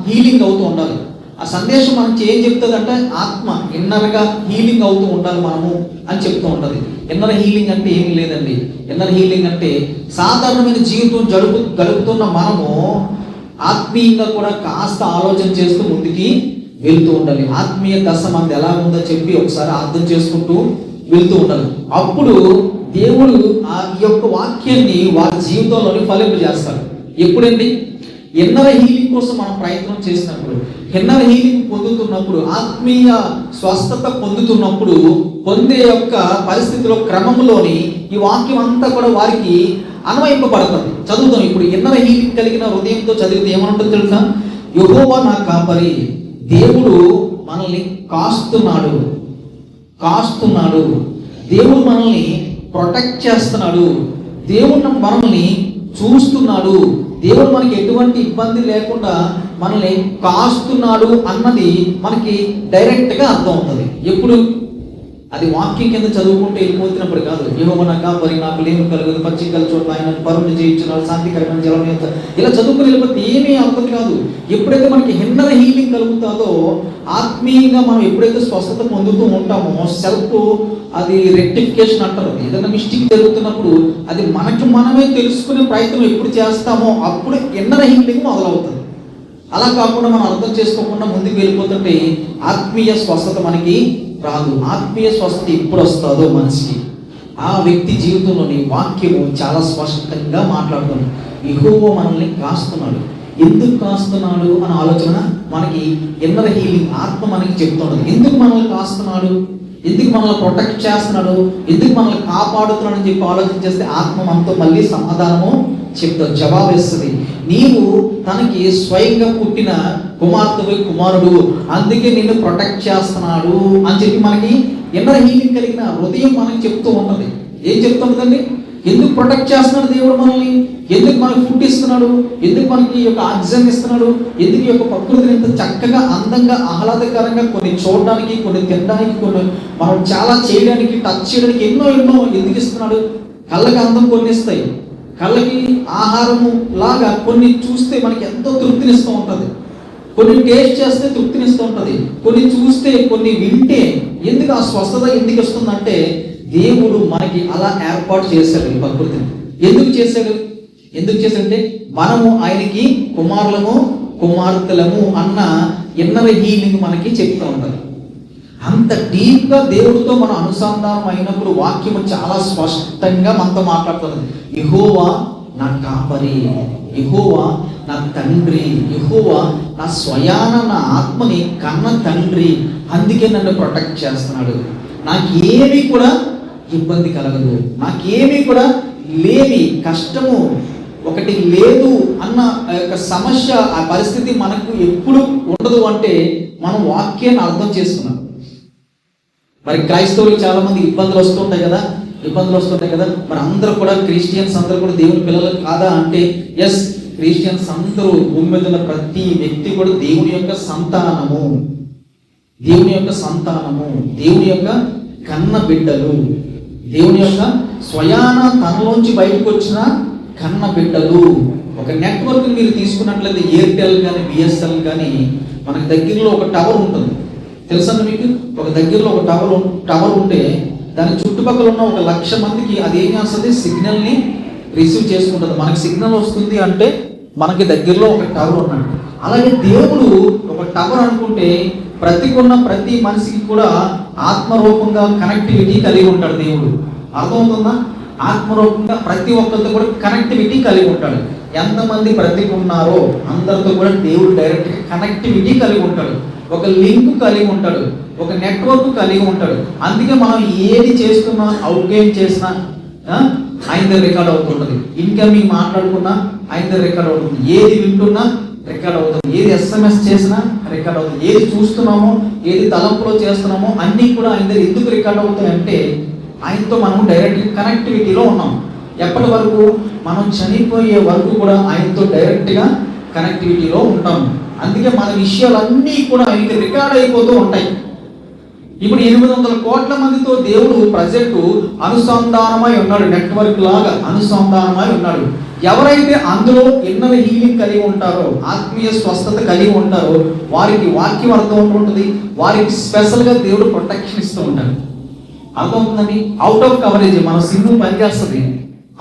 Healing అవుతూ ఉండాలి. ఆ సందేశం మనకి ఏం చెప్తుంది అంటే ఆత్మ ఇన్నర్గా హీలింగ్ అవుతూ ఉండాలి మనము అని చెప్తూ ఉంటుంది. ఇన్నర్ హీలింగ్ అంటే ఏమీ లేదండి. ఇన్నర్ హీలింగ్ అంటే సాధారణమైన జీవితం గడుపుతున్న మనము ఆత్మీయంగా కూడా కాస్త ఆలోచన చేస్తూ ముందుకి వెళ్తూ ఉండాలి. ఆత్మీయ దశ మనది ఎలా ఉందో చెప్పి ఒకసారి అర్థం చేసుకుంటూ వెళ్తూ ఉండాలి. అప్పుడు దేవుడు ఈ యొక్క వాక్యాన్ని వారి జీవితంలోని ఫలింపజేస్తాడు. ఎప్పుడండి? ఇన్నర్ హీలింగ్ కోసం మనం ప్రయత్నం చేసినప్పుడు, ఇన్నర్ హీలింగ్ పొందుతున్నప్పుడు, ఆత్మీయ స్వస్థత పొందుతున్నప్పుడు, పొందే యొక్క పరిస్థితిలో క్రమంలోని ఈ వాక్యం అంతా కూడా వారికి అన్వయింపబడుతుంది. చదువుతాం. ఇప్పుడు ఇన్నర్ హీలింగ్ కలిగిన హృదయంతో చదివితే ఏమంటుందో తెలుసా? యెహోవా నా కాపరి, దేవుడు మనల్ని కాస్తున్నాడు. దేవుడు మనల్ని ప్రొటెక్ట్ చేస్తున్నాడు. దేవుడు మనల్ని చూస్తున్నాడు. దేవుడు మనకి ఎటువంటి ఇబ్బంది లేకుండా మనల్ని కాస్తున్నాడు అన్నది మనకి డైరెక్ట్గా అర్థం అవుతుంది. ఎప్పుడు? అది వాక్యం కింద చదువుకుంటూ వెళ్ళిపోతున్నప్పుడు కాదు. యెహోవా నా కాపరి, నాకు లేమి కలగదు, పచ్చికల చోట్ల ఆయన పరువును చేయించున్నాడు, శాంతికరమైన జలం ఇలా చదువుకుని వెళ్ళిపోతే ఏమీ అర్థం కాదు. ఎప్పుడైతే మనకి ఇన్నర్ హీలింగ్ కలుగుతుందో, ఆత్మీయంగా మనం ఎప్పుడైతే స్వస్థత పొందుతూ ఉంటామో, సెల్ఫ్ అది రెక్టిఫికేషన్ అంటారు. ఏదైనా మిస్టేక్ జరుగుతున్నప్పుడు అది మనకి మనమే తెలుసుకునే ప్రయత్నం ఎప్పుడు చేస్తామో అప్పుడు ఇన్నర్ హీలింగ్ మొదలవుతుంది. అలా కాకుండా మనం అర్థం చేసుకోకుండా ముందుకు వెళ్ళిపోతుంటే ఆత్మీయ స్వస్థత మనకి రాదు. ఆత్మీయ స్వస్థత ఎప్పుడు వస్తుందో మనిషికి, ఆ వ్యక్తి జీవితంలోని వాక్యము చాలా స్పష్టంగా మాట్లాడుతుంది. యెహోవా మనల్ని కాస్తున్నాడు. ఎందుకు కాస్తున్నాడు అనే ఆలోచన మనకి ఇన్నర్ హీలింగ్ ఆత్మ మనకి చెప్తున్నది. ఎందుకు మనల్ని కాస్తున్నాడు, ఎందుకు మనల్ని ప్రొటెక్ట్ చేస్తున్నాడు, ఎందుకు మనల్ని కాపాడుతున్నాడు అని చెప్పి ఆలోచన చేస్తే ఆత్మ మనతో మళ్ళీ సమాధానము చెప్తాడు, జవాబు ఇస్తుంది. నీవు తనకి స్వయంగా పుట్టిన కుమార్తె కుమారుడు, అందుకే నిన్ను ప్రొటెక్ట్ చేస్తున్నాడు అని చెప్పి మనకి ఇన్నర్ హీలింగ్ కలిగిన హృదయం మనకి చెప్తూ ఉంటుంది. ఏం చెప్తుందండి? ఎందుకు ప్రొటెక్ట్ చేస్తున్నాడు దేవుడు మనల్ని, ఎందుకు మనకి ఫుడ్ ఇస్తున్నాడు, ఎందుకు మనకి ఈ యొక్క ఆక్సిజన్ ఇస్తున్నాడు, ఎందుకు ఈ యొక్క ప్రకృతిని ఇంత చక్కగా అందంగా ఆహ్లాదకరంగా కొన్ని చూడడానికి, కొన్ని తినడానికి, కొన్ని మనం చాలా చేయడానికి, టచ్ చేయడానికి ఎన్నో ఎందుకు ఇస్తున్నాడు? కళ్ళకి అందం కొన్ని ఇస్తాయి, కళ్ళకి ఆహారము లాగా కొన్ని చూస్తే మనకి ఎంతో తృప్తినిస్తూ ఉంటుంది, కొన్ని టేస్ట్ చేస్తే తృప్తినిస్తూ ఉంటుంది, కొన్ని చూస్తే కొన్ని వింటే ఎందుకు ఆ స్వస్థత ఎందుకు వస్తుందంటే దేవుడు మనకి అలా ఏర్పాటు చేశాడు ఈ ప్రకృతిని. ఎందుకు చేశాడంటే మనము ఆయనకి కుమారులము కుమార్తెలము అన్న ఇన్నర్ హీలింగ్ మనకి చెప్తూ ఉంటారు. అంత డీప్గా దేవుడితో మనం అనుసంధానం అయినప్పుడు వాక్యము చాలా స్పష్టంగా మనతో మాట్లాడుతుంది. యెహోవా నా కాపరి, యెహోవా నా తండ్రి, యెహోవా నా స్వయాన నా ఆత్మని కన్న తండ్రి, అందుకే నన్ను ప్రొటెక్ట్ చేస్తున్నాడు. నాకేమీ కూడా ఇబ్బంది కలగదు, నాకేమీ కూడా లేని కష్టము ఒకటి లేదు అన్న యొక్క సమస్య, ఆ పరిస్థితి మనకు ఎప్పుడు ఉండదు అంటే మనం వాక్యాన్ని అర్థం చేసుకున్నాం. మరి క్రైస్తవులు చాలా మంది ఇబ్బందులు వస్తుంటాయి కదా. మరి అందరూ కూడా క్రిస్టియన్స్ అందరూ కూడా దేవుని పిల్లలు కాదా అంటే ఎస్, క్రిస్టియన్స్ అందరూ భూమి మీద ఉన్న ప్రతి వ్యక్తి కూడా దేవుని యొక్క సంతానము, దేవుని యొక్క కన్న బిడ్డలు, దేవుని యొక్క స్వయాన తనలోంచి బయటకు వచ్చిన కన్న బిడ్డలు. ఒక నెట్వర్క్ మీరు తీసుకున్నట్లయితే ఎయిర్టెల్ కానీ బిఎస్ఎల్ కానీ మనకి దగ్గరలో ఒక టవర్ ఉంటుంది, తెలుసా మీకు? ఒక దగ్గరలో ఒక టవర్ ఉంటే దాని చుట్టుపక్కల ఉన్న 1,00,000 మందికి అది ఏం చేస్తుంది? సిగ్నల్ని రిసీవ్ చేసుకుంటుంది. మనకి సిగ్నల్ వస్తుంది అంటే మనకి దగ్గరలో ఒక టవర్ ఉన్నాడు. అలాగే దేవుడు ఒక టవర్ అనుకుంటే ప్రతి మనిషికి కూడా ఆత్మరూపంగా కనెక్టివిటీ కలిగి ఉంటాడు దేవుడు. అర్థమవుతుందా? ఆత్మరూపంగా ప్రతి ఒక్కరితో కూడా కనెక్టివిటీ కలిగి ఉంటాడు. ఎంతమంది ప్రతికి ఉన్నారో అందరితో కూడా దేవుడు డైరెక్ట్గా కనెక్టివిటీ కలిగి ఉంటాడు, ఒక లింక్ కలిగి ఉంటాడు, ఒక నెట్వర్క్ కలిగి ఉంటాడు. అందుకే మనం ఏది చేస్తున్నా, అవుట్ గేమ్ చేసినా ఆయన దగ్గర రికార్డ్ అవుతుంటుంది, ఇన్కమింగ్ మాట్లాడుకున్నా ఆయన దగ్గర రికార్డ్ అవుతుంది, ఏది వింటున్నా రికార్డ్ అవుతుంది, ఏది ఎస్ఎంఎస్ చేసినా రికార్డ్ అవుతుంది, ఏది చూస్తున్నామో, ఏది తలంపులో చేస్తున్నామో అన్నీ కూడా ఆయన దగ్గర ఎందుకు రికార్డ్ అవుతాయి అంటే ఆయనతో మనం డైరెక్ట్ కనెక్టివిటీలో ఉన్నాం. ఎప్పటి వరకు? మనం చనిపోయే వరకు కూడా ఆయనతో డైరెక్ట్గా కనెక్టివిటీలో ఉంటాము. అందుకే మన విషయాలన్నీ కూడా ఆయనకి రికార్డ్ అయిపోతూ ఉంటాయి. ఇప్పుడు 800 కోట్ల మందితో దేవుడు ప్రజెంట్ అనుసంధానమై ఉన్నాడు, నెట్వర్క్ లాగా అనుసంధానమై ఉన్నాడు. ఎవరైతే అందులో ఇన్నర్ హీలింగ్ కలిగి ఉంటారో, ఆత్మీయ స్వస్థత కలిగి ఉంటారో, వారికి వాక్యం అర్థం ఉంటుంది. వారికి స్పెషల్గా దేవుడు ప్రొటెక్షన్ ఇస్తూ ఉంటాడు. అర్థమవుతుందండి. అవుట్ ఆఫ్ కవరేజ్ మన సిగ్నల్ పనిచేస్తుంది.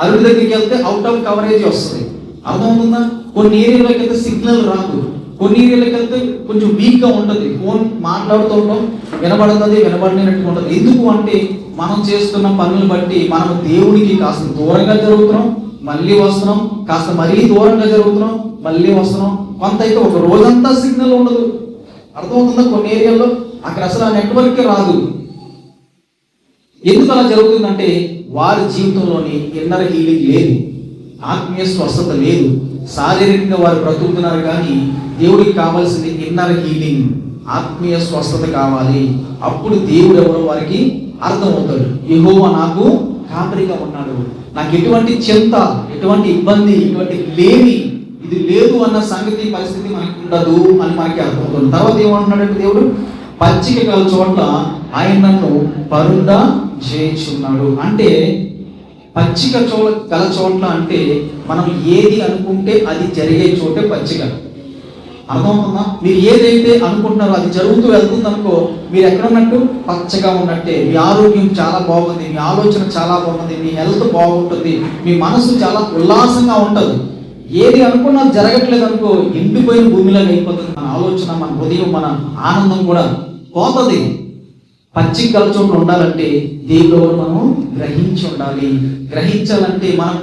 అరుడు దగ్గరికి వెళ్తే అవుట్ ఆఫ్ కవరేజ్ వస్తుంది. అర్థమవుతుందా? కొన్ని ఏరియాలోకి వెళ్తే సిగ్నల్ రాదు, కొన్ని ఏరియాలోకి వెళ్తే కొంచెం వీక్గా ఉంటుంది. ఫోన్ మాట్లాడుతూ ఉంటాం, వినబడినట్టుగా ఉంటుంది. ఎందుకు అంటే మనం చేస్తున్న పనులు బట్టి మనం దేవుడికి కాస్త దూరంగా జరుగుతున్నాం, మళ్ళీ వస్తున్నాం, కాస్త మరీ దూరంగా జరుగుతున్నాం, మళ్ళీ వస్తున్నాం. కొంత అయితే ఒక రోజంతా సిగ్నల్ ఉండదు. అర్థమవుతుందా? కొన్ని ఏరియాల్లో అక్కడ అసలు ఆ నెట్వర్కే రాదు. ఎందుకు అలా జరుగుతుందంటే వారి జీవితంలోని ఇన్నర్ హీలింగ్ లేదు, ఆత్మీయ స్వస్థత లేదు. శారీరకంగా వారు బ్రతుకుతున్నారు, కానీ దేవుడికి కావాల్సింది ఇన్నర్ హీలింగ్, ఆత్మీయ స్వస్థత కావాలి. అప్పుడు దేవుడు ఎవరో వారికి అర్థమవుతాడు. యెహోవా నాకు కాపరిగా ఉన్నాడు, నాకు ఎటువంటి చింత, ఎటువంటి ఇబ్బంది, ఎటువంటి ఇది లేదు అన్న సంగతి, పరిస్థితి మనకి ఉండదు అని మనకి అర్థమవుతుంది. తర్వాత ఏమంటున్నాడంటే దేవుడు, పచ్చిక గల చోట్ల ఆయన నన్ను పరుండ చేయించున్నాడు. అంటే పచ్చిక గల చోట్ల అంటే మనం ఏది అనుకుంటే అది జరిగే చోటే పచ్చిక. అర్థమవుతుందా? మీరు ఏదైతే అనుకుంటున్నారో అది జరుగుతూ వెళ్తుంది అనుకో, మీరు ఎక్కడ ఉన్నట్టు? పచ్చగా ఉన్నట్టే. మీ ఆరోగ్యం చాలా బాగుంది, మీ ఆలోచన చాలా బాగుంది, మీ హెల్త్ బాగుంటుంది, మీ మనసు చాలా ఉల్లాసంగా ఉంటుంది. ఏది అనుకున్నా జరగట్లేదు అనుకో, ఎండిపోయిన భూమిలాగా అయిపోతుంది మన ఆలోచన, మన హృదయం, మన ఆనందం కూడా పోతుంది. పచ్చిక గల చోట్ల ఉండాలంటే దేవుడు మనం గ్రహించి ఉండాలి. గ్రహించాలంటే మనం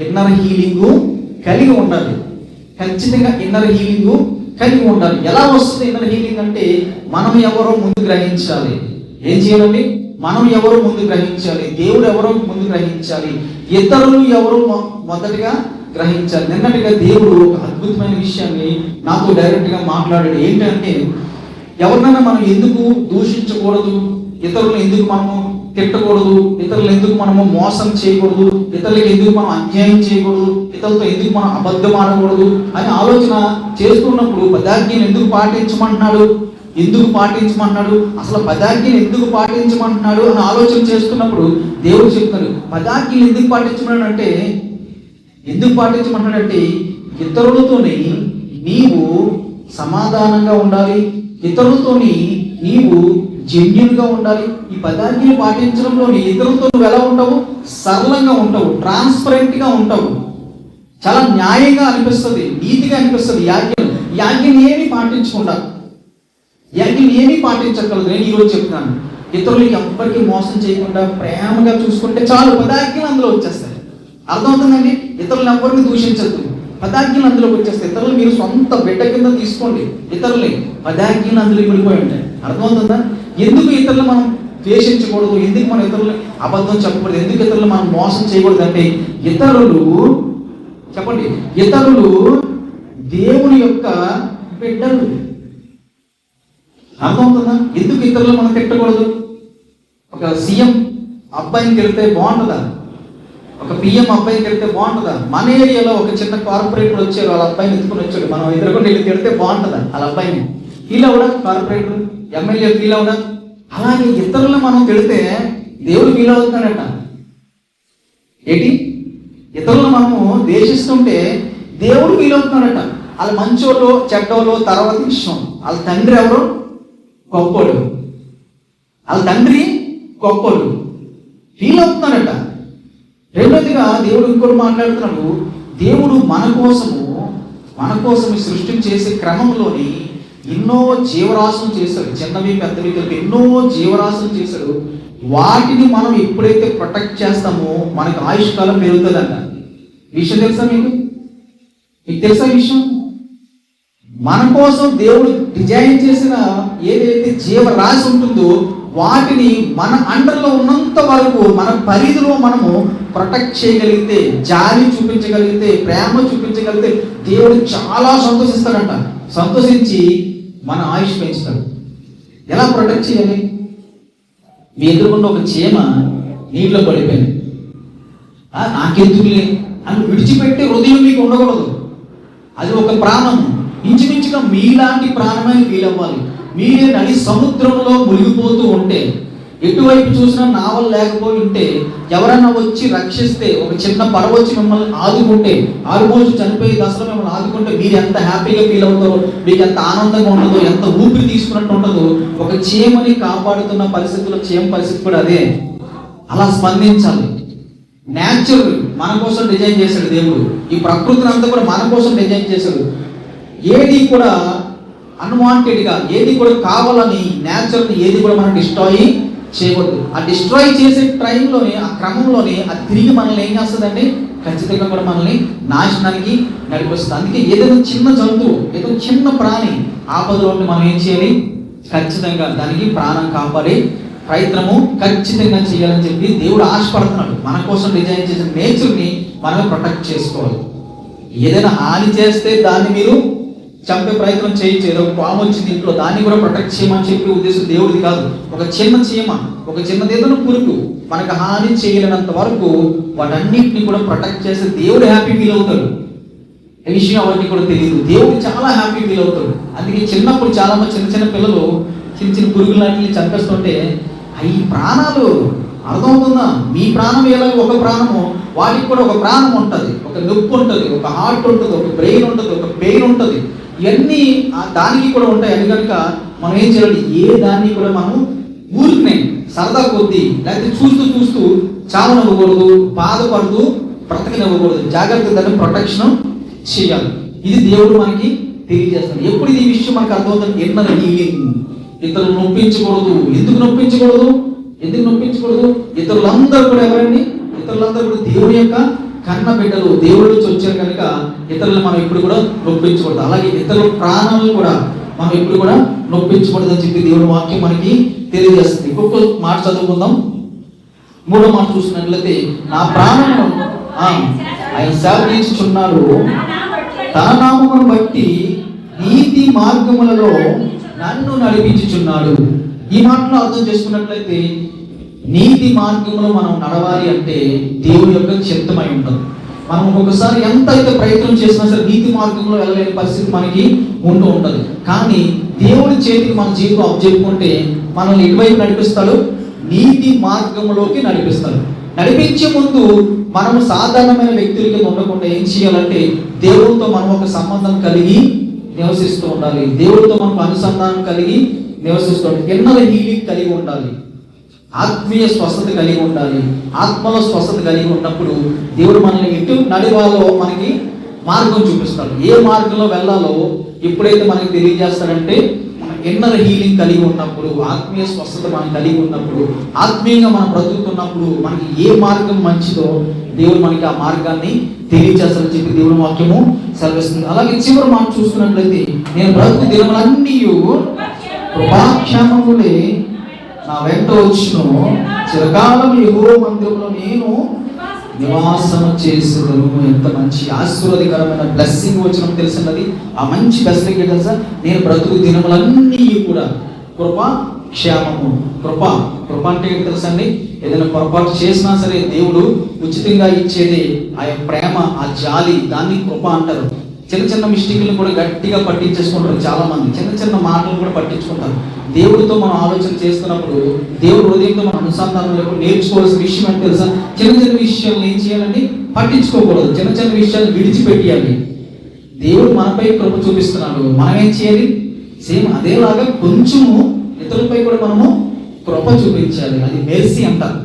ఇన్నర్ హీలింగ్ కలిగి ఉండాలి. ఖచ్చితంగా ఇన్నర్ హీలింగ్ కలిగి ఉండాలి. ఎలా వస్తుంది ఇన్నర్ హీలింగ్ అంటే మనం ఎవరో ముందు గ్రహించాలి. ఏం చేయాలండి? మనం ఎవరో ముందు గ్రహించాలి, దేవుడు ఎవరో ముందు గ్రహించాలి, ఇతరులు ఎవరో మొదటిగా గ్రహించాలి. నిన్నటిగా దేవుడు ఒక అద్భుతమైన విషయాన్ని నాతో డైరెక్ట్గా మాట్లాడాడు. ఏంటంటే ఎవరినైనా మనం ఎందుకు దూషించకూడదు, ఇతరులను ఎందుకు మనము తిట్టకూడదు, ఇతరులు ఎందుకు మనము మోసం చేయకూడదు, ఇతరులకు ఎందుకు మనం అన్యాయం చేయకూడదు, ఇతరులతో ఎందుకు మనం అబద్ధం ఆడకూడదు అని ఆలోచన చేస్తున్నప్పుడు పదాజ్ఞను ఎందుకు పాటించమంటున్నాడు, అసలు పదాజ్ఞను ఎందుకు పాటించమంటున్నాడు అని ఆలోచన చేస్తున్నప్పుడు దేవుడు చెప్తాడు, పదాజ్ఞలు ఎందుకు పాటించమన్నాడు అంటే ఇతరులతోని నీవు సమాధానంగా ఉండాలి, ఇతరులతోని నీవు జెన్యూన్గా ఉండాలి. ఈ పదాన్ని పాటించడంలోని ఇతరులతో నువ్వు ఎలా ఉంటావు? సరళంగా ఉంటావు, ట్రాన్స్పరెంట్గా ఉంటావు, చాలా న్యాయంగా అనిపిస్తుంది, నీతిగా అనిపిస్తుంది. యాజ్ఞని ఏమీ పాటించగలదు. నేను ఈరోజు చెప్తున్నాను, ఇతరులకి ఎవ్వరికి మోసం చేయకుండా ప్రేమగా చూసుకుంటే చాలు, పదాజ్ఞలు అందులో వచ్చేస్తాయి. అర్థమవుతుందండి? ఇతరులను ఎవ్వరిని దూషించద్దు, పదాజ్ఞలు అందులోకి వచ్చేస్తాయి. ఇతరులు మీరు సొంత బిడ్డ కింద తీసుకోండి, ఇతరులని పదాజ్ఞలు అందులో వెళ్ళిపోయి ఉంటాయి. అర్థమవుతుందా? ఎందుకు ఇతరులు మనం ద్వేషించకూడదు, ఎందుకు మనం ఇతరులు అబద్ధం చెప్పకూడదు, ఎందుకు ఇతరులు మనం మోసం చేయకూడదు అంటే ఇతరులు దేవుని యొక్క బిడ్డలు. అర్థమవుతుందా? ఎందుకు ఇతరులు మనం తిట్టకూడదు? ఒక సీఎం అబ్బాయిని తిడితే బాగుంటుందా? ఒక పిఎం అబ్బాయిని తిడితే బాగుంటుందా? మన ఏరియాలో ఒక చిన్న కార్పొరేటర్ వచ్చారు, వాళ్ళ అబ్బాయిని ఎత్తుకుని వచ్చాడు, మనం ఎదురుకుండా వెళ్ళి తిడితే బాగుంటుందా? వాళ్ళ అబ్బాయిని ఫీల్ అవడా? కార్పొరేటర్, ఎమ్మెల్యే ఫీల్ అవడా? అలాగే ఇతరులను మనం తిడితే దేవుడు ఫీల్ అవుతున్నాడట. ఏంటి? ఇతరులను మనము ద్వేషిస్తుంటే దేవుడు ఫీల్ అవుతున్నాడట. వాళ్ళ మంచోళ్ళు చెడ్డోళ్ళు తర్వాత విషయం. వాళ్ళ తండ్రి ఎవరు? గొప్పోడు. ఫీల్ అవుతున్నాడట. రెండోదిగా దేవుడు ఇంకోటి మాట్లాడుతున్నాడు. దేవుడు మన కోసము సృష్టి చేసే క్రమంలోని ఎన్నో జీవరాశులు చేశాడు, చిన్నవి పెద్దవి కలిపి ఎన్నో జీవరాశులు చేశాడు. వాటిని మనం ఎప్పుడైతే ప్రొటెక్ట్ చేస్తామో మనకు ఆయుష్కాలం పెరుగుతుందంట. విషయం తెలుసా మీకు తెలుసా విషయం? మన కోసం దేవుడు డిజైన్ చేసిన ఏదైతే జీవరాశి ఉంటుందో వాటిని మన అండర్లో ఉన్నంత వరకు, మన పరిధిలో మనము ప్రొటెక్ట్ చేయగలిగితే, జాలి చూపించగలిగితే, ప్రేమ చూపించగలిగితే దేవుడు చాలా సంతోషిస్తాడంట. సంతోషించి మన ఆయుష్ పెంచుతాడు. ఎలా ప్రొటెక్ట్ చేయాలి? మీ ఎదురుకుండా ఒక చీమ నీటిలో పడిపోయింది, నాకెందుకులే అని విడిచిపెట్టే హృదయం మీకు ఉండకూడదు. అది ఒక ప్రాణం, ఇంచుమించుగా మీలాంటి ప్రాణమే ఫీల్ అవ్వాలి. మీరే నడి సముద్రంలో మునిగిపోతూ ఉంటే ఎటువైపు చూసినా నావలు లేకపోయి ఉంటే, ఎవరైనా వచ్చి రక్షిస్తే, ఒక చిన్న పడవ వచ్చి మిమ్మల్ని ఆదుకుంటే, ఆల్మోస్ట్ చనిపోయే దశలో మిమ్మల్ని ఆదుకుంటే మీరు ఎంత హ్యాపీగా ఫీల్ అవుతారో, మీకు ఎంత ఆనందంగా ఉంటుందో, ఎంత ఊపిరి తీసుకున్నట్టు ఉంటుందో. ఒక చీమని కాపాడుతున్న పరిస్థితుల్లో చీమ పరిస్థితి కూడా అదే. అలా స్పందించాలి. న్యాచురల్ మన కోసం డిజైన్ చేశాడు దేవుడు. ఈ ప్రకృతిని అంతా కూడా మన కోసం డిజైన్ చేశాడు. ఏది కూడా అన్వాంటెడ్గా, ఏది కూడా కావాలని న్యాచురల్ ఏది కూడా మనం డిస్ట్రాయ్ చేయకూడదు. ఆ డిస్ట్రాయ్ చేసే టైంలోనే, ఆ క్రమంలోనే అది తిరిగి మనల్ని ఏం చేస్తుందంటే ఖచ్చితంగా కూడా మనల్ని నాశనానికి నడిపిస్తుంది. అందుకే ఏదైనా చిన్న జంతువు, ఏదో చిన్న ప్రాణి ఆపదలో మనం ఏం చేయాలి? ఖచ్చితంగా దానికి ప్రాణం కాపాడే ప్రయత్నము ఖచ్చితంగా చేయాలని చెప్పి దేవుడు ఆశపడుతున్నాడు. మన కోసం డిజైన్ చేసిన నేచర్ని మనమే ప్రొటెక్ట్ చేసుకోవాలి. ఏదైనా హాని చేస్తే దాన్ని మీరు చంపే ప్రయత్నం చేయొచ్చు. ఏదో పాము వచ్చింది ఇంట్లో, దాన్ని కూడా ప్రొటెక్ట్ చేయమని చెప్పి ఉద్దేశం దేవుడిది కాదు. ఒక చిన్న చీమ, ఒక చిన్నది ఏదైనా పురుగు మనకు హాని చేయలేనంత వరకు వాటన్నిటిని కూడా ప్రొటెక్ట్ చేస్తే దేవుడు హ్యాపీ ఫీల్ అవుతాడు. ఈ విషయం ఎవరికి కూడా తెలియదు. దేవుడు చాలా హ్యాపీ ఫీల్ అవుతాడు. అందుకే చిన్నప్పుడు చాలా మంది చిన్న చిన్న పిల్లలు చిన్న చిన్న పురుగులు లాంటివి చంపేస్తుంటే అవి ప్రాణాలు అర్థమవుతుందా? మీ ప్రాణం ఎలాగో ఒక ప్రాణము, వాటికి కూడా ఒక ప్రాణం ఉంటుంది, ఒక నొప్పి ఉంటుంది, ఒక హార్ట్ ఉంటుంది, ఒక బ్రెయిన్ ఉంటుంది, ఒక పెయిన్ ఉంటుంది. ఇవన్నీ దానికి కూడా ఉంటాయి. అని కనుక మనం ఏం చేయాలి? ఏ దాన్ని కూడా మనం ఊరికనే సరదా కొద్దీ లేకపోతే చూస్తూ చూస్తూ చావనివ్వకూడదు, బాధపడుతూ బ్రతకనివ్వకూడదు. జాగ్రత్తగా దాన్ని ప్రొటెక్షన్ చేయాలి. ఇది దేవుడు మనకి తెలియజేస్తాడు. ఎప్పుడు ఇది విషయం మనకు అర్థమవుతుంది? Inner healing. ఇతరులు నొప్పించకూడదు. ఎందుకు నొప్పించకూడదు? ఇతరులందరూ కూడా ఎవరండి? ఇతరులందరూ కూడా దేవుని యొక్క కన్న బిడ్డలు, దేవుడి నుంచి వచ్చారు కనుక ఇతరులను మనం ఎప్పుడు కూడా నొప్పించకూడదు. అలాగే ఇతరుల ప్రాణాలను కూడా మనం ఎప్పుడు కూడా నొప్పించకూడదు అని చెప్పి దేవుడి వాక్యం మనకి తెలియజేస్తుంది. ఇంకొక మాట చదువుకుందాం. 3వ మాట చూసినట్లయితే, నా ప్రాణము ఆయన సేవకించుచున్నాడు, తన నామమును బట్టి నీతి మార్గములలో నన్ను నడిపించుచున్నాడు. ఈ మాటలో అర్థం చేసుకున్నట్లయితే, నీతి మార్గంలో మనం నడవాలి అంటే దేవుడి యొక్క చిత్తమై ఉంటుంది. మనం ఒక్కొక్కసారి ఎంత అయితే ప్రయత్నం చేసినా సరే నీతి మార్గంలో వెళ్ళలేని పరిస్థితి మనకి ఉంటూ ఉంటుంది. కానీ దేవుడి చేతికి మన జీవితం అప్పచెప్పుకుంటే మనల్ని ఎటువైపు నడిపిస్తాడు? నీతి మార్గంలోకి నడిపిస్తాడు. నడిపించే ముందు మనము సాధారణమైన వ్యక్తులకి ఉండకుండా ఏం చేయాలంటే, దేవుడితో మనం ఒక సంబంధం కలిగి నివసిస్తూ ఉండాలి. దేవుడితో మనకు అనుసంధానం కలిగి నివసిస్తూ ఉండాలి. ఎన్నో హీలింగ్ కలిగి ఉండాలి. ఆత్మీయ స్వస్థత కలిగి ఉండాలి. ఆత్మలో స్వస్థత కలిగి ఉన్నప్పుడు దేవుడు మనల్ని ఎటు నడివాలో మనకి మార్గం చూపిస్తాడు. ఏ మార్గంలో వెళ్ళాలో ఎప్పుడైతే మనకి తెలియజేస్తాడంటే, ఇన్నర్ హీలింగ్ కలిగి ఉన్నప్పుడు, ఆత్మీయ స్వస్థత మనం కలిగి ఉన్నప్పుడు, ఆత్మీయంగా మనం బ్రతుకుతున్నప్పుడు మనకి ఏ మార్గం మంచిదో దేవుడు మనకి ఆ మార్గాన్ని తెలియజేస్తాడని చెప్పి దేవుడి వాక్యము సెలవిస్తుంది. అలాగే చివరి మాట చూసుకున్నట్లయితే, నేను బ్రతుకు దినములన్నీ కృపాక్షేమములే నా వెంట వచ్చును, చిరకాలం యెహోవా మందిరంలో నేను నివాసము చేసేదను. ఎంత మంచి ఆశీర్వాదకరమైన బ్లెస్సింగ్ వచ్చిన తెలిసినది. ఆ మంచి బ్లెస్సింగ్ తెలుసా? నేను బ్రతుకు దినములన్నీ కూడా కృపా క్షేమము. కృప అంటే ఏంటి తెలుసా అండి? ఏదైనా పొరపాటు చేసినా సరే దేవుడు ఉచితంగా ఇచ్చేది ఆ ప్రేమ, ఆ జాలి, దాన్ని కృప అంటారు. చిన్న చిన్న మిస్టేక్లను కూడా గట్టిగా పట్టించేసుకుంటారు చాలా మంది. చిన్న చిన్న మాటలు కూడా పట్టించుకుంటారు. దేవుడితో మనం ఆలోచన చేస్తున్నప్పుడు, దేవుడు హృదయంతో మనం అనుసంధానం నేర్చుకోవాల్సిన విషయం అంటే తెలుసా? చిన్న చిన్న విషయాలను ఏం చేయాలండి? పట్టించుకోకూడదు. చిన్న చిన్న విషయాలు విడిచిపెట్టాలి. దేవుడు మనపై కృప చూపిస్తున్నాడు, మనం ఏం చేయాలి? సేమ్ అదేలాగా కొంచెము ఇతరులపై కూడా మనము కృప చూపించాలి. అది మెర్సీ అంటారు.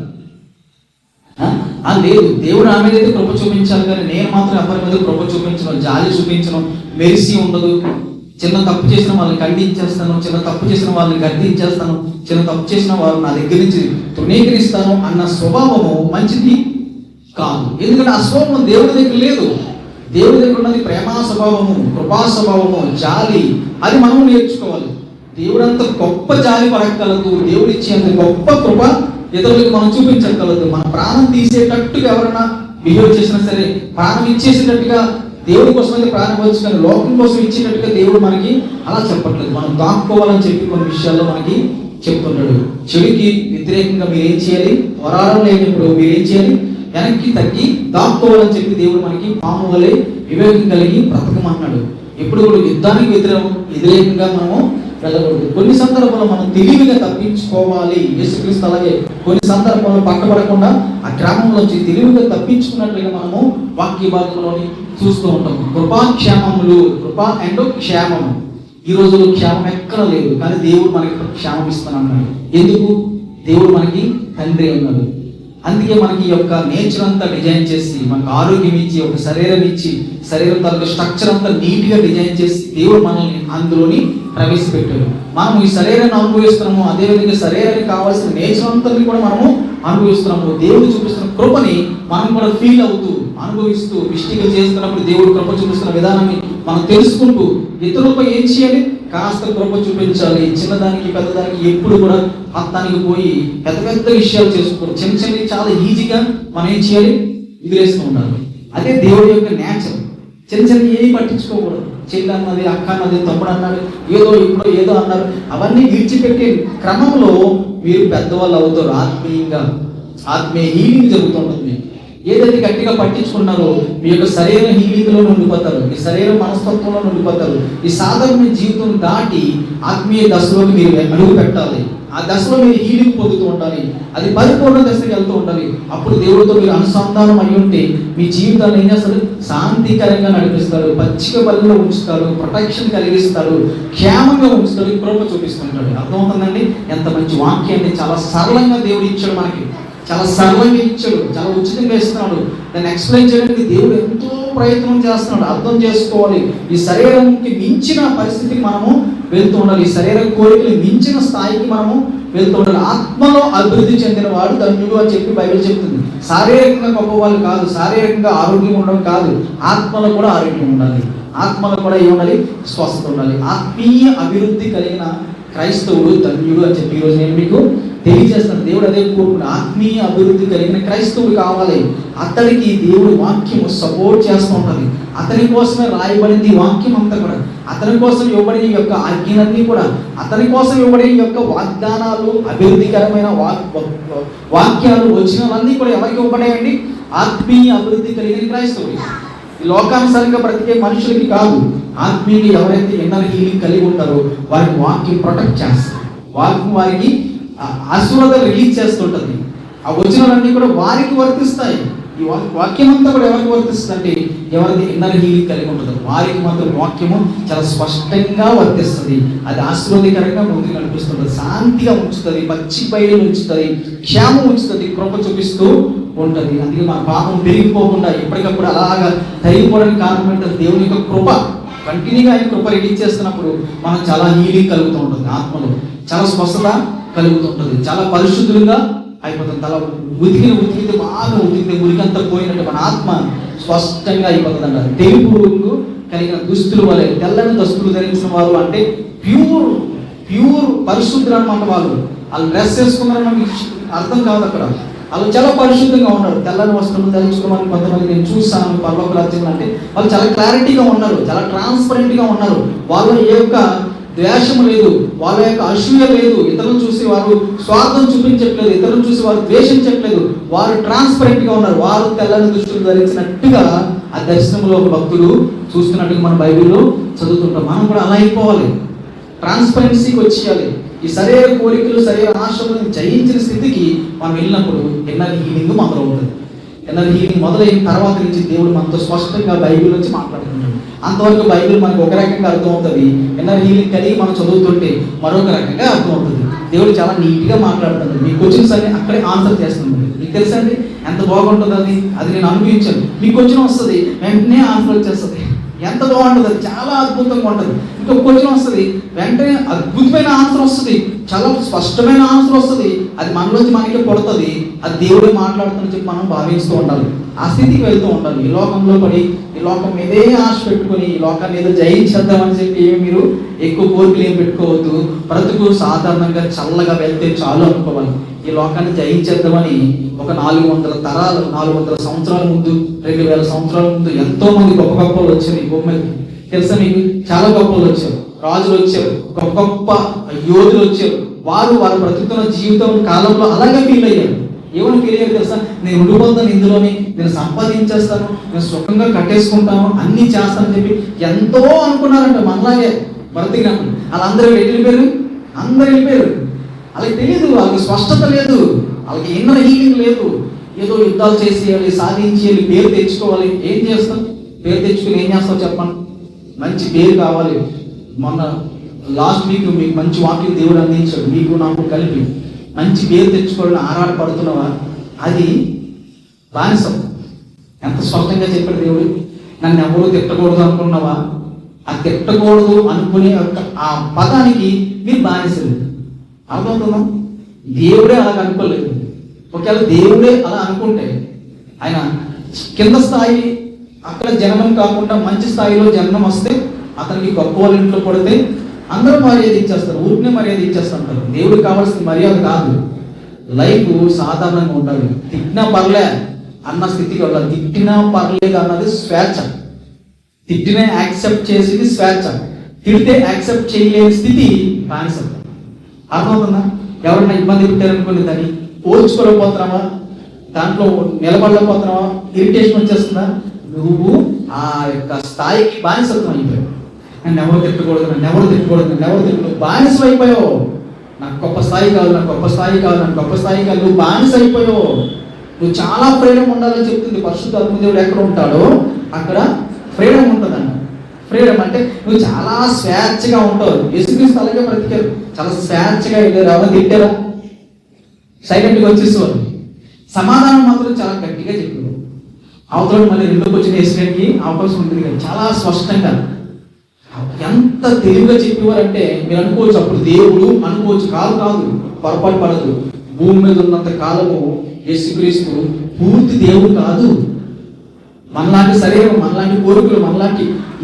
లేదు, దేవుడు నా మీద అయితే కృప చూపించాలి, కానీ నేను మాత్రం ఎవరి మీద కృప చూపించను, జాలి చూపించను, మెర్సీ ఉండదు. చిన్న తప్పు చేసిన వాళ్ళని ఖండించేస్తాను, చిన్న తప్పు చేసిన వాళ్ళని గద్దించేస్తాను, చిన్న తప్పు చేసిన వాళ్ళు నా దగ్గర నుంచి తృణీకరిస్తాను అన్న స్వభావము మంచిది కాదు. ఎందుకంటే ఆ స్వభావం దేవుడి దగ్గర లేదు. దేవుడి దగ్గర ఉన్నది ప్రేమా స్వభావము, కృపా స్వభావము, జాలి. అది మనం నేర్చుకోవాలి. దేవుడు అంత గొప్ప జాలి పడగలదు. దేవుడు ఇచ్చేంత గొప్ప కృప ఇతరులకు మనం చూపించగలదు. మన ప్రాణం తీసేటట్టుగా ఎవరైనా బిహేవ్ చేసినా సరే, ప్రాణం ఇచ్చేసేటట్టుగా దేవుడి కోసం అయితే ప్రాణం వచ్చు, కానీ లోకం కోసం ఇచ్చేటట్టుగా దేవుడు మనకి అలా చెప్పట్లేదు. మనం దాక్కోవాలని చెప్పి కొన్ని విషయాల్లో మనకి చెప్తుంటాడు. చెడుకి వ్యతిరేకంగా మీరు ఏం చేయాలి? పోరాటం లేనప్పుడు మీరు ఏం చేయాలి? వెనక్కి తగ్గి దాక్కోవాలని చెప్పి దేవుడు మనకి పాము వలె వివేకం కలిగి బ్రతకమన్నాడు. ఎప్పుడు కూడా యుద్ధానికి వ్యతిరేకంగా మనము వెళ్ళకూడదు. కొన్ని సందర్భాల్లో మనం తెలివిగా తప్పించుకోవాలి. యేసుక్రీస్తు అలాగే కొన్ని సందర్భాల్లో పట్టబడకుండా ఆ గ్రామంలోంచి తెలివిగా తప్పించుకున్నట్లుగా మనము వాక్య భాగంలోని చూస్తూ ఉంటాం. కృపాక్షేమములు, కృప అండ్ క్షేమము. ఈ రోజుల్లో క్షేమం ఎక్కడ లేదు, కానీ దేవుడు మనకి క్షేమం ఇస్తానన్నాడు. ఎందుకు? దేవుడు మనకి తండ్రి అన్నాడు. అందుకే మనకి ఈ యొక్క నేచర్ అంతా డిజైన్ చేసి, మనకు ఆరోగ్యం ఇచ్చి, ఒక శరీరం ఇచ్చి, శరీరం తాలూకు స్ట్రక్చర్ అంతా నీట్గా డిజైన్ చేసి దేవుడు మనల్ని అందులోని ప్రవేశపెట్టాడు. మనం ఈ శరీరాన్ని అనుభవిస్తున్నాము, అదేవిధంగా శరీరానికి కావాల్సిన నేచర్ అంతా కూడా మనము అనుభవిస్తున్నాము. దేవుడు చూపిస్తున్న కృపని మనం కూడా ఫీల్ అవుతూ, అనుభవిస్తూ, మిస్టేక్ చేస్తున్నప్పుడు దేవుడు కృప చూపిస్తున్న విధానాన్ని మనం తెలుసుకుంటూ ఇతరులపై ఏం చేయాలి? కాస్త కృప చూపించాలి. చిన్నదానికి పెద్దదానికి ఎప్పుడు కూడా హత్తానికి పోయి పెద్ద పెద్ద విషయాలు చేసుకోరు. చిన్న చిన్నవి చాలా ఈజీగా మనం ఏం చేయాలి? వదిలేస్తూ ఉండాలి. అదే దేవుడి యొక్క నేచర్. చిన్న చిన్న ఏమి పట్టించుకోకూడదు. చెల్లి అన్నది, అక్క అన్నది, తమ్ముడు అన్నాడు, ఏదో ఇప్పుడు ఏదో అన్నారు, అవన్నీ విడిచిపెట్టే క్రమంలో మీరు పెద్దవాళ్ళు అవుతారు. ఆత్మీయ హీలింగ్ జరుగుతుంటుంది. ఏదైతే గట్టిగా పట్టించుకున్నారో మీ యొక్క శరీర హీలింగ్లో ఉండిపోతారు, మీ శరీర మనస్తత్వంలో ఉండిపోతారు. ఈ సాధారణ జీవితం దాటి ఆత్మీయ దశలోకి మీరు అడుగు పెట్టాలి. ఆ దశలో మీరు హీలింగ్ పొందుతూ ఉండాలి. అది పరిపూర్ణ దశకి వెళ్తూ ఉండాలి. అప్పుడు దేవుడితో మీరు అనుసంధానం అయి ఉంటే మీ జీవితాన్ని ఏం చేస్తారు? శాంతికరంగా నడిపిస్తారు, పచ్చిక బలిలో ఉంచుతారు, ప్రొటెక్షన్ కలిగిస్తారు, క్షేమంగా ఉంచుతారు, కృప చూపిస్తుంటాడు. అర్థమవుతుందండి? ఎంత మంచి వాక్యాన్ని చాలా సరళంగా దేవుడు ఇచ్చాడు మనకి. చాలా సరళంగా ఇచ్చాడు, చాలా ఉచితంగా ఇస్తున్నాడు. దాన్ని ఎక్స్ప్లెయిన్ చేయడానికి దేవుడు ఎంతో ప్రయత్నం చేస్తున్నాడు. అర్థం చేసుకోవాలి. ఈ శరీరంకి మించిన పరిస్థితికి మనము వెళ్తూ ఉండాలి. ఈ శరీర కోరికలు మించిన స్థాయికి మనము వెళ్తూ ఉండాలి. ఆత్మలో అభివృద్ధి చెందిన వాడు ధన్యుడు అని చెప్పి బైబిల్ చెప్తుంది. శారీరకంగా గొప్పవాళ్ళు కాదు, శారీరకంగా ఆరోగ్యం ఉండడం కాదు, ఆత్మలో కూడా ఆరోగ్యం ఉండాలి. ఆత్మలో కూడా ఏముండాలి? స్వస్థత ఉండాలి. ఆత్మీయ అభివృద్ధి కలిగిన క్రైస్తవుడు ధన్యుడు అని చెప్పి ఈరోజు నేను మీకు తెలియజేస్తాను. దేవుడు అదే కోరుకున్న ఆత్మీయ అభివృద్ధి కలిగిన క్రైస్తవుడు కావాలి. అతడికి దేవుడు వాక్యము సపోర్ట్ చేస్తూ ఉంటుంది. అతని కోసమే రాయబడింది వాక్యం అంతా కూడా. అతని కోసం ఇవ్వబడిన ఈ యొక్క ఆజ్ఞలన్నీ కూడా, అతని కోసం ఇవ్వబడిన ఈ యొక్క వాగ్దానాలు, అభివృద్ధికరమైన వాక్యాలు, వచనాలన్నీ కూడా ఎవరికి ఇవ్వబడాయండి? ఆత్మీయ అభివృద్ధి కలిగిన క్రైస్తవుడు. ఈ లోకానుసారంగా బ్రతికే మనుషులకి కాదు. ఆత్మీయంగా ఎవరైతే ఇన్నర్ హీలింగ్ కలిగి ఉంటారో వారికి వాక్యం ప్రొటెక్ట్ చేస్తారు. వారికి ఆశీర్వాదాలు రిలీజ్ చేస్తుంటుంది. ఆ వచనాలన్నీ కూడా వారికి వర్తిస్తాయి. ఈ వాక్యం అంతా కూడా ఎవరికి వర్తిస్తుంది అంటే ఎవరిది ఇన్నర్ హీలింగ్ కలిగి ఉంటుందో వారికి మాత్రం వాక్యము చాలా స్పష్టంగా వర్తిస్తుంది. అది ఆశీర్వాదకరంగా ముందుకు నడిపిస్తుంది, శాంతిగా ఉంచుతుంది, పచ్చి బయలు ఉంచుతుంది, క్షేమం ఉంచుతుంది, కృప చూపిస్తూ ఉంటుంది. అందుకే మన పాపం పెరిగిపోకుండా ఎప్పటికప్పుడు అలాగా తరిగిపోవడానికి కారణం ఏంటంటే దేవుని యొక్క కృప. కంటిన్యూగా ఆయన కృప రిలీజ్ చేస్తున్నప్పుడు మనం చాలా హీలింగ్ కలుగుతూ ఉంటుంది, ఆత్మలో చాలా స్వస్థత కలుగుతుంటుంది, చాలా పరిశుద్ధులుగా అయిపోతుంది. తల ఉతికితే బాగా ఉతికితే మురికంతా పోయినట్టు మన ఆత్మ స్పష్టంగా అయిపోతుంది అన్నారు. తెలుపు రంగు కలిగిన దుస్తులు వలె, తెల్లని దుస్తులు ధరించిన వారు అంటే ప్యూర్ పరిశుద్ధులు అనమాట. వాళ్ళు డ్రెస్ వేసుకున్నారని మనకి అర్థం కాదు. అక్కడ వాళ్ళు చాలా పరిశుద్ధంగా ఉన్నారు. తెల్లని వస్త్రములు ధరించుకోమని కొంతమంది నేను చూసాను పరలోక రాజ్యం అంటే వాళ్ళు చాలా క్లారిటీగా ఉన్నారు, చాలా ట్రాన్స్పరెంట్గా ఉన్నారు. వాళ్ళు ఏ యొక్క ద్వేషము లేదు, వాళ్ళ యొక్క అసూయ లేదు, ఇతరులను చూసి వారు స్వార్థం చూపించట్లేదు, ఇతరులను చూసి వారు ద్వేషించట్లేదు, వారు ట్రాన్స్పరెంట్గా ఉన్నారు. వారు తెల్లని దుస్తులు ధరించినట్టుగా ఆ దర్శనంలో భక్తులు చూస్తున్నట్టుగా మన బైబిల్లో చదువుతుంటాం. మనం కూడా అలా అయిపోవాలి, ట్రాన్స్పరెన్సీకి వచ్చేయాలి. ఈ శరీర కోరికలు, శరీర ఆశలను జయించిన స్థితికి మనం వెళ్ళినప్పుడు ఇన్నర్ హీలింగ్ మొదలవుతుంది. ఇన్నర్ హీలింగ్ మొదలైన తర్వాత నుంచి దేవుడు మనతో స్పష్టంగా బైబిల్ నుంచి మాట్లాడుతున్నాడు. అంతవరకు బైబిల్ మనకు ఒక రకంగా అర్థమవుతుంది, ఇన్నర్ హీలింగ్ కలిగి మనం చదువుతుంటే మరొక రకంగా అర్థమవుతుంది. దేవుడు చాలా నీట్గా మాట్లాడుతుంది. మీ క్వశ్చన్స్ అన్ని అక్కడే ఆన్సర్ చేస్తుంది. మీకు తెలుసా అండి ఎంత బాగుంటుంది అది? అది నేను అనుభవించాను. మీ క్వశ్చన్ వస్తుంది, వెంటనే ఆన్సర్ వచ్చేస్తుంది. ఎంత బాగుంటుంది అది, చాలా అద్భుతంగా ఉంటుంది. ఇంకొక క్వశ్చన్ వస్తుంది, వెంటనే అద్భుతమైన ఆన్సర్ వస్తుంది, చాలా స్పష్టమైన ఆన్సర్ వస్తుంది. అది మనలోంచి మనకే పడుతుంది. అది దేవుడే మాట్లాడుతుందని చెప్పి మనం భావిస్తూ ఉండాలి. ఆ స్థితికి వెళ్తూ ఉండాలి. ఈ లోకంలో పడి ఈ లోకం మీదే ఆశ పెట్టుకుని ఈ లోకాన్ని ఏదో జయించేద్దామని చెప్పి మీరు ఎక్కువ కోరికలు ఏం పెట్టుకోవద్దు. బ్రతుకు సాధారణంగా చల్లగా వెళ్తే చాలు అనుకోవాలి. ఈ లోకాన్ని జయించేద్దామని ఒక 400 సంవత్సరాల ముందు, 2000 సంవత్సరాల ముందు ఎంతో మంది గొప్ప గొప్పలు వచ్చారు ఈ భూమికి. తెలుసా మీకు? చాలా గొప్పలు వచ్చారు, రాజులు వచ్చారు, గొప్ప గొప్ప యోధులు వచ్చారు. వారు బ్రతుకుతున్న జీవితం కాలంలో అలాగే ఫీల్ అయ్యారు. ఏమని ఫీల్ అయ్యారు తెలుసా? నేను ఉండిపోతాను ఇందులోని, నేను సంపాదించేస్తాను, నేను సుఖంగా కట్టేసుకుంటాను, అన్నీ చేస్తానని చెప్పి ఎంతో అనుకున్నారంట. మనలాగే బ్రతికినప్పుడు వాళ్ళందరూ వెళ్ళిపోయారు, అందరూ వెళ్ళిపోయారు. వాళ్ళకి తెలియదు, వాళ్ళకి స్పష్టత లేదు, వాళ్ళకి ఇన్నర్ హీలింగ్ లేదు. ఏదో యుద్ధాలు చేసి వెళ్ళి సాధించి వెళ్ళి పేరు తెచ్చుకోవాలి. ఏం చేస్తాం? పేరు తెచ్చుకుని ఏం చేస్తావు చెప్పండి? మంచి పేరు కావాలి. మొన్న లాస్ట్ వీక్ మీకు మంచి వాక్యం దేవుడు అందించాడు, మీకు నాకు కలిపి మంచి పేరు తెచ్చుకోవాలని ఆరాటపడుతున్నావా? అది బానిసం. ఎంత స్పష్టంగా చెప్పాడు దేవుడు. నన్ను ఎవరు తిట్టకూడదు అనుకున్నావా? ఆ తిట్టకూడదు అనుకునే ఆ పదానికి మీరు బానిసలు. అర్థమవుతుందా? దేవుడే అలా అనుకోలేదు. ఒకవేళ దేవుడే అలా అనుకుంటే ఆయన కింద స్థాయి అక్కడ జననం కాకుండా మంచి స్థాయిలో జననం వస్తే అతనికి గొప్ప వాళ్ళ ఇంట్లో పడితే అందరూ మర్యాద ఇచ్చేస్తారు, ఊరినే మర్యాద ఇచ్చేస్తుంటారు. దేవుడికి కావాల్సిన మర్యాద కాదు, లైఫ్ సాధారణంగా ఉండాలి. తిట్టినా పర్లే అన్న స్థితికి వెళ్ళాలి. తిట్టినా పర్లేదు అన్నది స్వేచ్ఛ. తిట్టినే యాక్సెప్ట్ చేసేది స్వేచ్ఛ, తిడితే యాక్సెప్ట్ చేయలేని స్థితి బానిసం. అర్థమవుతుందా? ఎవరైనా ఇబ్బంది పెట్టారనుకోండి, దాన్ని పోల్చుకోలేకపోతున్నావా, దాంట్లో నిలబడలేకపోతున్నావా, ఇరిటేషన్ వచ్చేస్తుందా? నువ్వు ఆ యొక్క స్థాయికి బానిసత్వం అయిపోయావు. నన్ను ఎవరు తిట్టకూడదు, నన్ను ఎవరు తిట్టకూడదు, నన్ను ఎవరు తిట్టకూడదు, బానిసం అయిపోయావు. నాకు గొప్ప స్థాయి కాదు, నాకు గొప్ప స్థాయి కాదు, నాకు గొప్ప స్థాయి కాదు, నువ్వు బానిస అయిపోయావు. నువ్వు చాలా ఫ్రీడమ్ ఉండాలని చెప్తుంది పరిశుద్ధాత్మ దేవుడు. ఎక్కడ ఉంటాడో అక్కడ ఫ్రీడమ్ ఉంటుందన్న. ఫ్రీడమ్ అంటే నువ్వు చాలా స్వేచ్ఛగా ఉంటావు. యేసుక్రీస్తు అలాగే బ్రతికారు, చాలా స్వేచ్ఛగా వెళ్ళారు. ఎవరు తిట్టారా? సైలెంట్గా వచ్చేసేవారు. సమాధానం మాత్రం చాలా గట్టిగా చెప్పారు. అవతల మళ్ళీ రెండోకి వచ్చిన ఇన్సిడెంట్కి అవకాశం ఉంటుంది కానీ చాలా స్పష్టంగా ఎంత తెలివిగా చెప్పేవారంటే మీరు అనుకోవచ్చు అప్పుడు దేవుడు అనుకోవచ్చు. కాదు కాదు, పొరపాటు పడదు. భూమి మీద ఉన్నంత కాలము యేసుక్రీస్తు పూర్తి దేవుడు కాదు. మనలాంటి శరీరం, మనలాంటి కోరికలు, మనలాంటి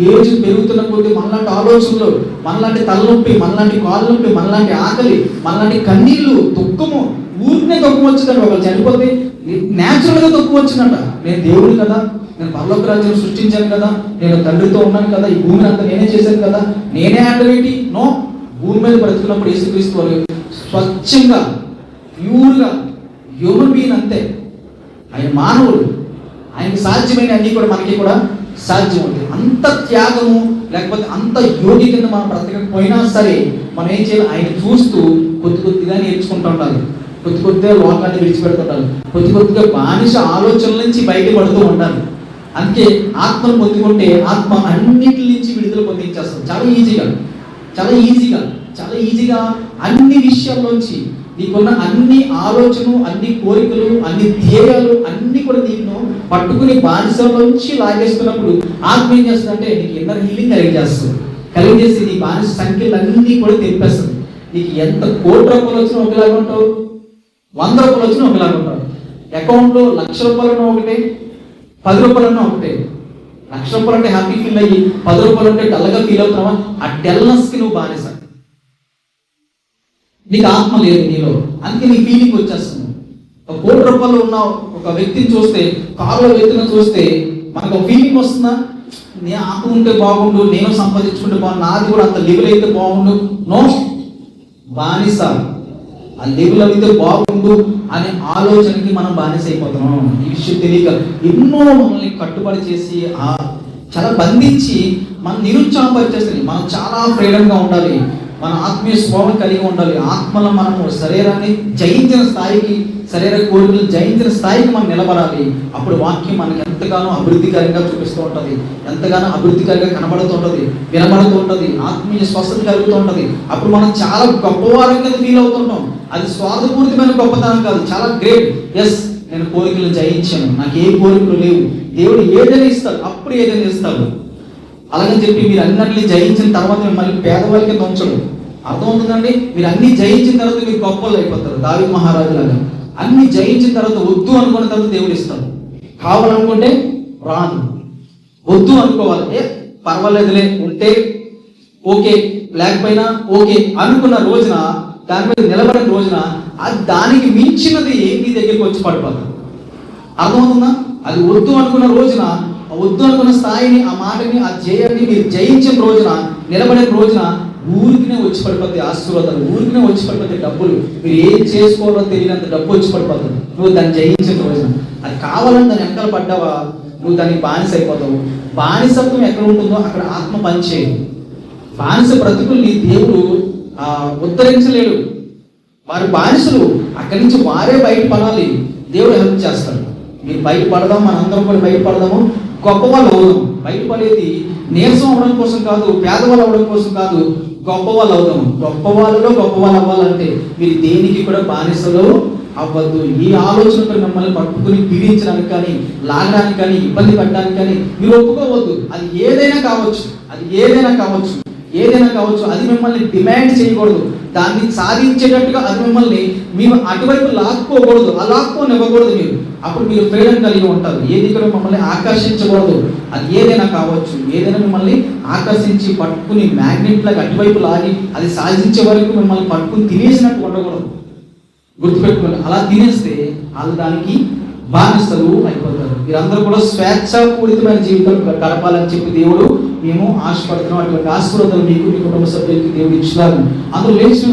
ఏజ్ పెరుగుతున్న కొద్ది మనలాంటి ఆలోచనలు, మనలాంటి తలనొప్పి, మనలాంటి కాళ్ళ నొప్పి, మనలాంటి ఆకలి, మనలాంటి కన్నీళ్లు, దుఃఖము, ఊరినే దుఃఖం వచ్చిందంట. ఒకళ్ళు చనిపోతే న్యాచురల్గా దుఃఖం వచ్చిందంట. నేను దేవుడు కదా, నేను పరలోక రాజ్యం సృష్టించాను కదా, నేను తండ్రితో ఉన్నాను కదా, ఈ భూమిని అంతా నేనే చేశాను కదా, నేనే ఆడవేటి? నో. భూమి మీద బ్రతుకున్నప్పుడు యేసుక్రీస్తు వారు స్వచ్ఛంగా ప్యూర్గా హ్యూమన్ బీయింగ్ అంతే. ఆయన మానవుడు, ఆయనకి సాధ్యమైన అన్ని కూడా మనకి కూడా సాధ్యం ఉంది. అంత త్యాగము లేకపోతే అంత యోగి కింద మనం బ్రతకకపోయినా సరే మనం ఏం చేయాలి? ఆయన చూస్తూ కొద్ది కొద్దిగా నేర్చుకుంటూ ఉండాలి, కొద్ది కొద్దిగా లోకాన్ని విడిచిపెడుతుండాలి, కొద్ది కొద్దిగా బానిస ఆలోచనల నుంచి బయటపడుతూ ఉండాలి. అందుకే ఆత్మను పొందుకుంటే ఆత్మ అన్నిటి నుంచి విడుదల పొందించేస్తాం. చాలా ఈజీగా అన్ని విషయాల్లోంచి నీకున్న అన్ని ఆలోచనలు, అన్ని కోరికలు, అన్ని ధ్యేయాలు అన్ని కూడా నీకు పట్టుకుని బానిసలోంచి లాగేస్తున్నప్పుడు ఆత్మ ఏం చేస్తుందంటే నీకు ఇన్నర్ హీలింగ్ కలిగజేసి నీ బానిస సంఖ్యలు అన్నీ కూడా తెంపేస్తుంది. నీకు ఎంత కోటి రూపాయలు వచ్చినా ఒకలాగా ఉంటావు, 100 రూపాయలు వచ్చినా ఒకలాగా ఉంటావు. అకౌంట్లో 1,00,000 రూపాయలన్నా ఒకటే, 10 రూపాయలన్నా ఒకటే. 1,00,000 రూపాయలు అంటే హ్యాపీ ఫీల్ అయ్యి 10 రూపాయలు అంటే డల్గా ఫీల్ అవుతున్నావా? ఆ డల్నెస్కి నువ్వు బానిస. నీకు ఆత్మ లేదు నీలో, అందుకే నీ ఫీలింగ్ వచ్చేస్తుంది. 1 కోటి రూపాయలు ఉన్న ఒక వ్యక్తిని చూస్తే, కారులో వ్యక్తిని చూస్తే మనకు ఒక ఫీలింగ్ వస్తుందా? నేను ఆత్మ ఉంటే బాగుండు, నేను సంపాదించుకుంటే బాగుండు, నాది కూడా అంత లెవెల్ అయితే బాగుండు. నో, బానిస. ఆ లెవెల్ అయితే బాగుండు అనే ఆలోచనకి మనం బానిస అయిపోతున్నాం. ఈ విషయం తెలియక ఎన్నో మనల్ని కట్టుబడి చేసి చాలా బంధించి మనం నిరుత్సాహపరిచేస్తుంది. మనం చాలా ఫ్రీడమ్గా ఉండాలి, మన ఆత్మీయ స్వభావం కలిగి ఉండాలి. ఆత్మలో మనము శరీరాన్ని జయించిన స్థాయికి, శరీర కోరికలు జయించిన స్థాయికి మనం నిలబడాలి. అప్పుడు వాక్యం మనకి ఎంతగానో అభివృద్ధికరంగా చూపిస్తూ ఉంటుంది, ఎంతగానో అభివృద్ధికరంగా కనబడుతూ ఉంటుంది, వినబడుతూ ఉంటుంది, ఆత్మీయ స్వస్థత కలుగుతూ ఉంటుంది. అప్పుడు మనం చాలా గొప్పవారంగా ఫీల్ అవుతుంటాం. అది స్వార్థపూరితమైన గొప్పతనం కాదు, చాలా గ్రేట్. ఎస్, నేను కోరికలు జయించాను, నాకు ఏ కోరికలు లేవు. దేవుడు ఏదైనా ఇస్తాడు, అప్పుడు ఏదైనా ఇస్తాడు. అలాగని చెప్పి మీరు అన్నింటినీ జయించిన తర్వాత మిమ్మల్ని పేదవాళ్ళకి ఉంచడు. అర్థమవుతుందండి? మీరు అన్ని జయించిన తర్వాత మీరు గొప్పలు అయిపోతారు. దావీదు మహారాజు లాగా అన్ని జయించిన తర్వాత వద్దు అనుకున్న తర్వాత దేవుడు ఇస్తాడు. కావాలనుకుంటే రాదు, వద్దు అనుకోవాలి. పర్వాలేదులే, ఉంటే ఓకే, లేకపోయినా ఓకే అనుకున్న రోజున, దాని మీద నిలబడిన రోజున అది దానికి మించినది నీ దగ్గరికి వచ్చి పడిపోతుంది. అర్థమవుతుందా? అది వద్దు అనుకున్న రోజున, వద్దు అనుకున్న స్థాయిని, ఆ మాటని, ఆ జయాన్ని మీరు జయించిన రోజున, నిలబడిన రోజున ఊరికినే వచ్చి పడిపోతాయి ఆశీర్వాదాలు, ఊరికినే వచ్చి పడిపోతాయి డబ్బులు. మీరు ఏం చేసుకోవాలో తెలియనంత డబ్బు వచ్చి పడిపోతుంది నువ్వు దాన్ని జయించిన రోజున. అది కావాలని దాన్ని వెనకాల పడ్డావా, నువ్వు దానికి బానిస అయిపోతావు. బానిసత్వం ఎక్కడ ఉంటుందో అక్కడ ఆత్మ పనిచేయదు. బానిస బ్రతుకుల్ని దేవుడు ఉద్ధరించలేడు. వారి బానిసలు అక్కడి నుంచి వారే బయటపడాలి. దేవుడు హెల్ప్ చేస్తాడు. మీరు బయటపడదాం, మనందరం కూడా బయటపడదాము, గొప్పవాళ్ళు అవుదాం. బయటపడేది నీరసం అవడం కోసం కాదు, పేదవాళ్ళు అవడం కోసం కాదు, గొప్పవాళ్ళు అవుదాం. గొప్పవాళ్ళలో గొప్పవాళ్ళు అవ్వాలంటే మీరు దేనికి కూడా బానిసలు అవ్వద్దు. ఈ ఆలోచనతో మిమ్మల్ని పట్టుకుని పీడించడానికి కానీ, లాగడానికి కానీ, ఇబ్బంది పెట్టడానికి కానీ మీరు ఒప్పుకోవద్దు. అది ఏదైనా కావచ్చు, అది మిమ్మల్ని డిమాండ్ చేయకూడదు. దాన్ని సాధించేటట్టుగా అది మిమ్మల్ని మేము అటువైపు లాక్కోకూడదు, లాక్కోనివ్వకూడదు. మీరు అప్పుడు మీరు ఫ్రీడమ్ కలిగి ఉంటారు. ఏది కూడా మమ్మల్ని ఆకర్షించకూడదు. అది ఏదైనా కావచ్చు, ఏదైనా మిమ్మల్ని ఆకర్షించి పట్టుకుని మ్యాగ్నెట్ లాగా అటువైపు లాగి అది సాధించే వరకు మిమ్మల్ని పట్టుకుని తినేసినట్టు ఉండకూడదు. గుర్తుపెట్టుకోండి. అలా తినేస్తే వాళ్ళు దానికి బానిసలు అయిపోతారు. మీరందరూ కూడా స్వేచ్ఛాపూరితమైన జీవితం గడపాలని చెప్పి దేవుడు మేము ఆశపడుతున్నాం. అటువంటి ఆశీర్వాదాలు మీకు, మీ కుటుంబ సభ్యులకి దేవుడు ఇచ్చినారు. అందరూ లేచి